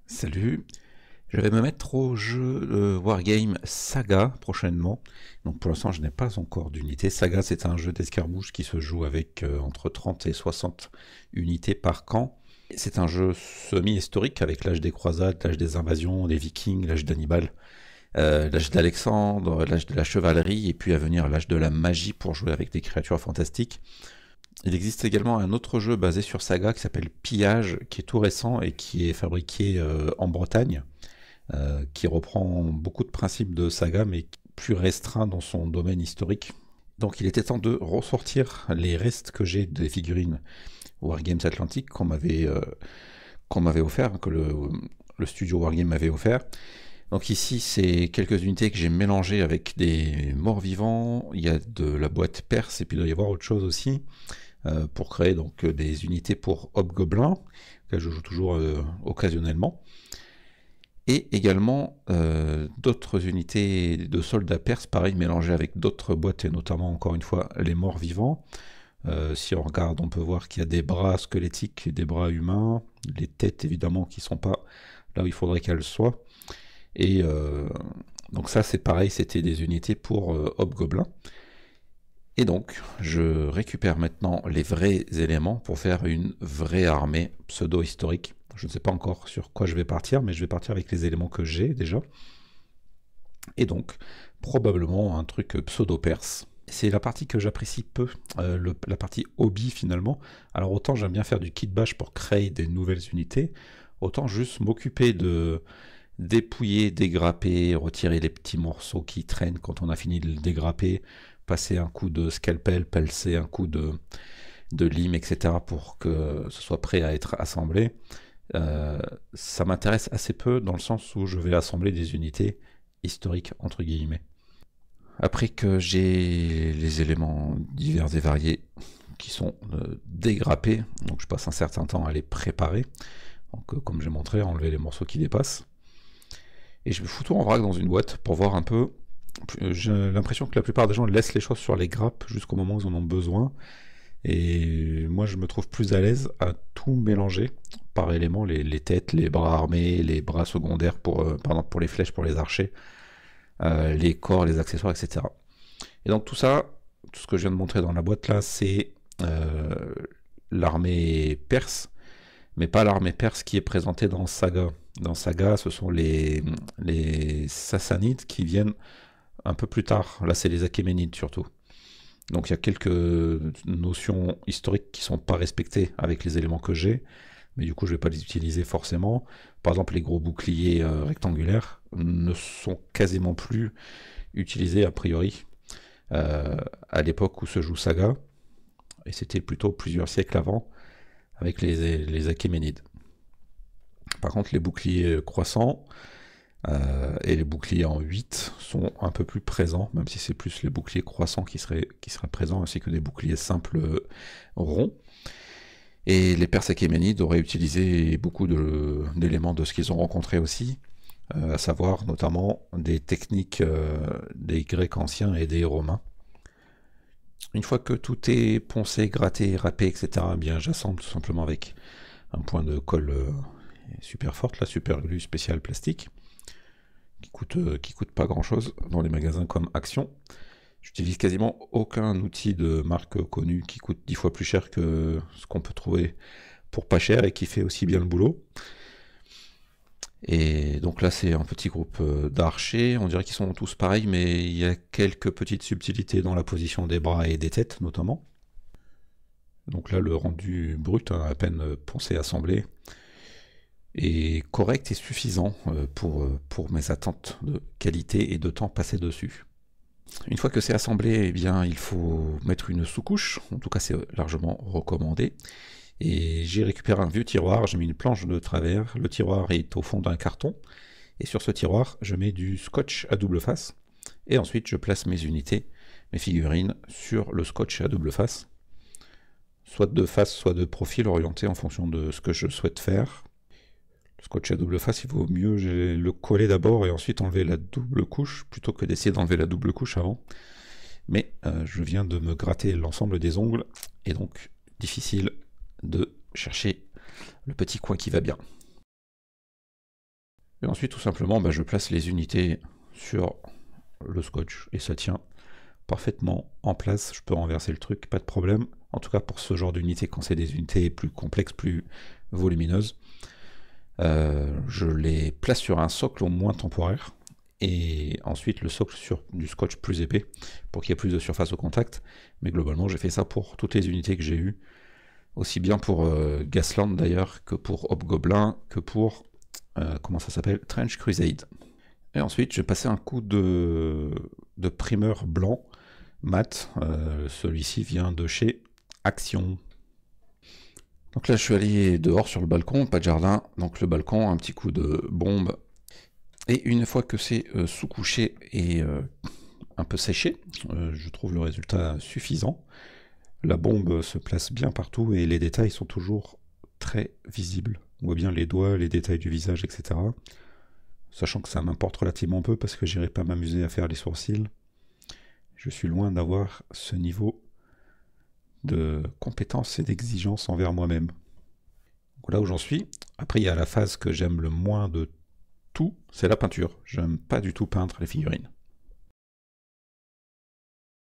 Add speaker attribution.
Speaker 1: Salut, je vais me mettre au jeu Wargame Saga prochainement. Donc pour l'instant je n'ai pas encore d'unité. Saga c'est un jeu d'escarmouche qui se joue avec entre 30 et 60 unités par camp. C'est un jeu semi-historique avec l'âge des croisades, l'âge des invasions, des vikings, l'âge d'Hannibal, l'âge d'Alexandre, l'âge de la chevalerie et puis à venir l'âge de la magie pour jouer avec des créatures fantastiques. Il existe également un autre jeu basé sur Saga qui s'appelle Pillage, qui est tout récent et qui est fabriqué en Bretagne, qui reprend beaucoup de principes de Saga, mais plus restreint dans son domaine historique. Donc il était temps de ressortir les restes que j'ai des figurines Wargames Atlantique qu'on m'avait offert, que le studio Wargame m'avait offert. Donc ici, c'est quelques unités que j'ai mélangées avec des morts vivants. Il y a de la boîte perse et puis il doit y avoir autre chose aussi pour créer donc des unités pour Hobgoblin, que je joue toujours occasionnellement. Et également d'autres unités de soldats perses, pareil, mélangées avec d'autres boîtes, et notamment, encore une fois, les morts vivants. Si on regarde, on peut voir qu'il y a des bras squelettiques, des bras humains, les têtes, évidemment, qui ne sont pas là où il faudrait qu'elles soient. Et donc ça, c'est pareil, c'était des unités pour Hobgoblin. Et donc, je récupère maintenant les vrais éléments pour faire une vraie armée pseudo-historique. Je ne sais pas encore sur quoi je vais partir, mais je vais partir avec les éléments que j'ai déjà. Et donc, probablement un truc pseudo-perse. C'est la partie que j'apprécie peu, la partie hobby finalement. Alors autant j'aime bien faire du kit bash pour créer des nouvelles unités, autant juste m'occuper de dépouiller, dégrapper, retirer les petits morceaux qui traînent quand on a fini de le dégrapper, passer un coup de scalpel, passer un coup de lime, etc. pour que ce soit prêt à être assemblé. Ça m'intéresse assez peu dans le sens où je vais assembler des unités historiques entre guillemets. Après que j'ai les éléments divers et variés qui sont dégrappés, donc je passe un certain temps à les préparer. Donc comme j'ai montré, enlever les morceaux qui dépassent. Et je me fous tout en vrac dans une boîte pour voir un peu. J'ai l'impression que la plupart des gens laissent les choses sur les grappes jusqu'au moment où ils en ont besoin. Et moi, je me trouve plus à l'aise à tout mélanger par éléments, les têtes, les bras armés, les bras secondaires par exemple pour les flèches, pour les archers, les corps, les accessoires, etc. Et donc tout ça, tout ce que je viens de montrer dans la boîte là, c'est l'armée perse, mais pas l'armée perse qui est présentée dans Saga. Dans Saga, ce sont les Sassanides qui viennent un peu plus tard. Là, c'est les Achéménides surtout. Donc il y a quelques notions historiques qui ne sont pas respectées avec les éléments que j'ai, mais du coup je ne vais pas les utiliser forcément. Par exemple, les gros boucliers rectangulaires ne sont quasiment plus utilisés a priori à l'époque où se joue Saga, et c'était plutôt plusieurs siècles avant avec les Achéménides. Par contre, les boucliers croissants et les boucliers en 8 sont un peu plus présents, même si c'est plus les boucliers croissants qui seraient présents, ainsi que des boucliers simples ronds. Et les Perses achéménides auraient utilisé beaucoup d'éléments de ce qu'ils ont rencontré aussi, à savoir notamment des techniques des Grecs anciens et des Romains. Une fois que tout est poncé, gratté, râpé, etc., eh bien j'assemble tout simplement avec un point de colle super forte, la super glue spéciale plastique, qui coûte pas grand chose dans les magasins comme Action. J'utilise quasiment aucun outil de marque connue qui coûte 10 fois plus cher que ce qu'on peut trouver pour pas cher et qui fait aussi bien le boulot. Et donc là c'est un petit groupe d'archers, on dirait qu'ils sont tous pareils, mais il y a quelques petites subtilités dans la position des bras et des têtes notamment. Donc là le rendu brut, hein, à peine poncé, assemblé, est correct et suffisant pour mes attentes de qualité et de temps passé dessus. Une fois que c'est assemblé, eh bien, il faut mettre une sous-couche, en tout cas c'est largement recommandé. Et j'ai récupéré un vieux tiroir, j'ai mis une planche de travers, le tiroir est au fond d'un carton, et sur ce tiroir je mets du scotch à double face, et ensuite je place mes unités, mes figurines, sur le scotch à double face, soit de face, soit de profil, orienté en fonction de ce que je souhaite faire. Le scotch à double face, il vaut mieux le coller d'abord et ensuite enlever la double couche, plutôt que d'essayer d'enlever la double couche avant. Mais je viens de me gratter l'ensemble des ongles, et donc difficile de chercher le petit coin qui va bien. Et ensuite, tout simplement, bah, je place les unités sur le scotch et ça tient parfaitement en place. Je peux renverser le truc, pas de problème. En tout cas, pour ce genre d'unité, quand c'est des unités plus complexes, plus volumineuses, je les place sur un socle au moins temporaire et ensuite le socle sur du scotch plus épais pour qu'il y ait plus de surface au contact. Mais globalement, j'ai fait ça pour toutes les unités que j'ai eues, aussi bien pour Gasland d'ailleurs que pour Hobgoblin que pour comment ça s'appelle, Trench Crusade. Et ensuite, j'ai passé un coup de primeur blanc mat. Celui-ci vient de chez Action. Donc là, je suis allé dehors sur le balcon, pas de jardin. Donc le balcon, un petit coup de bombe. Et une fois que c'est sous-couché et un peu séché, je trouve le résultat suffisant. La bombe se place bien partout et les détails sont toujours très visibles. On voit bien les doigts, les détails du visage, etc. Sachant que ça m'importe relativement peu parce que j'irai pas m'amuser à faire les sourcils. Je suis loin d'avoir ce niveau de compétence et d'exigence envers moi-même. Voilà où j'en suis. Après, il y a la phase que j'aime le moins de tout, c'est la peinture. J'aime pas du tout peindre les figurines.